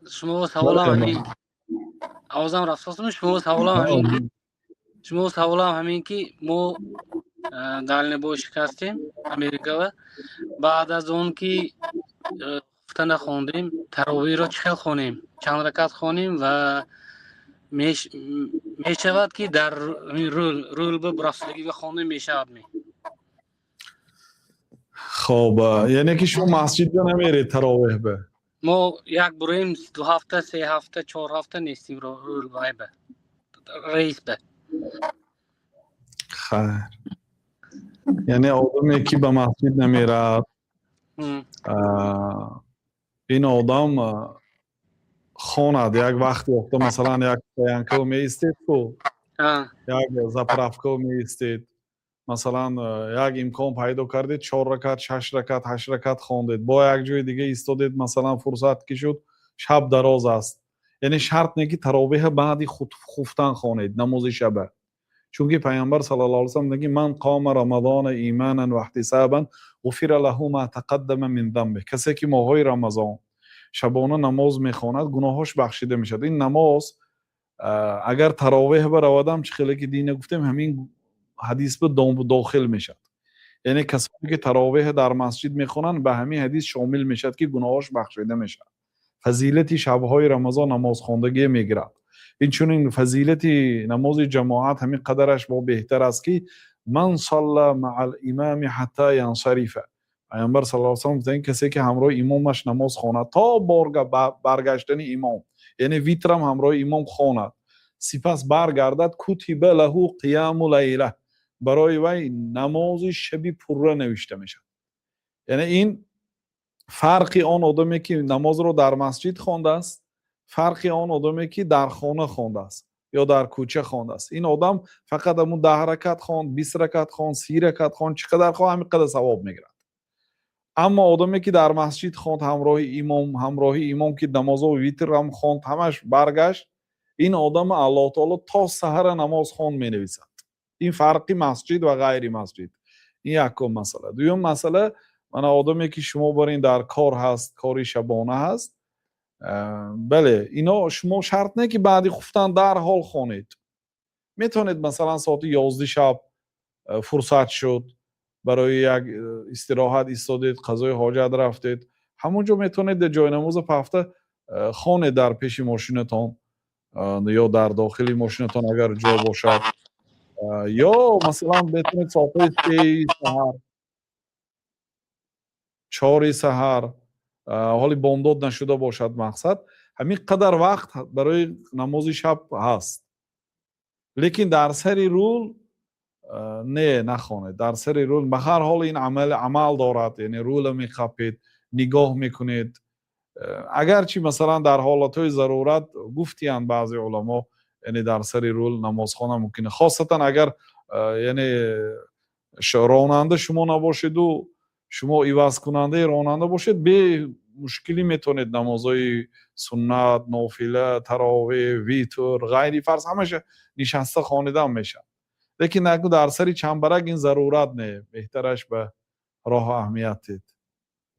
شما سوالم همین آوازم رفتم. شما سوالم همین که ما در نبو شکستیم امریکا و بعد از اون که خفتن خوندیم تراویح را چه خونیم چند رکعت خونیم و می شود که در رول به براسلگی و خونیم می شود خب یعنی که شما مسجد به نمیرید تراویح به؟ ما یک بریم 2 هفته 3 هفته 4 هفته نیستیم رول بای به رئیس به. خیر یعنی آدمی که به مسجد نمیرد این آدم خواند یک وقتی وقتا مثلا یک سینکو می استید تو یک زپرفکو می استید مثلا یک امکان پیدا کردید 4 رکعت 6 رکعت 8 رکعت خواندید با یک جای دیگه ایستادید مثلا فرصت که شد شب دراز است یعنی شرط نه که تراویح بعد خفتن خوانید نماز شب چون که پیامبر صلی الله علیه و سلم میگه من قام رمضان ایمانا و احتسابا غفر له ما تقدم من ذنبه کسی که ماهای رمضان شبانه نماز میخواند گناهاش بخشیده میشد این نماز اگر تراویح برودم چه خیلی که دین گفتیم همین حدیث به داخل میشد یعنی کسانی که تراویح در مسجد میخونن به همین حدیث شامل میشد که گناهاش بخشیده میشد فضیلت شبهای رمضان نماز خواندگی میگیرد این چون این فضیلت نماز جماعت همین قدرش با بهتر است که من صلى مع الامام حتی ینصرف پیامبر صلی الله علیه و سلم کسی که همراه امامش نماز خواند تا برگشتن امام یعنی ویترم همراه امام خواند سپس برگردد کتب له قیام لیله برای وی نماز شبی پره نوشته میشد یعنی این فرقی آن آدمی که نماز رو در مسجد خوانده است فرقی آن آدمی که در خانه خوانده است یا در کوچه خوانده است این آدم فقط همون 10 رکعت خواند 20 رکعت خواند 30 رکعت خواند چقدر خواند همین قدر ثواب میگیرد اما آدمی که در مسجد خواند همراه امام که نماز و ویتر هم خواند همش برگشت این آدم الله تعالی تا سحر نماز خواند مینویسد این فرقی مسجد و غیر مسجد این یکم مسئله دوم مسئله من آدمی که شما برین در کار هست کاری شبانه هست بله اینا شما شرط نه که بعدی خفتن در حال خوانید میتونید مثلا ساعت 11 شب فرصت شد برای یک استراحت ایستادید قضای حاجت رفتید همونجا میتونید جای نماز پفته خوانید در پیش ماشینتان یا در داخل ماشینتان اگر جا باشد یا مثلا میتونید ساعت 3 سحر 4 سحر حالی بامداد نشده باشد مقصد همین قدر وقت برای نماز شب هست لیکن در سر رول نه نخوانید در سر رول به هر حال این عمل دارد یعنی رول میخپید نگاه میکنید اگرچه مثلا در حالتهای ضرورت گفتیان بعضی علما یعنی در سر رول نماز خوانه ممکنه خاصتا اگر یعنی راننده شما نباشید و شما عوض کننده راننده باشید به مشکلی میتونید نمازهای سنت نافله تراویح ویتر غیری فرض همش نشسته خوانیده میشه لیکن اگه در سری چنبرک این ضرورت نه بهترش به راه اهمیت دید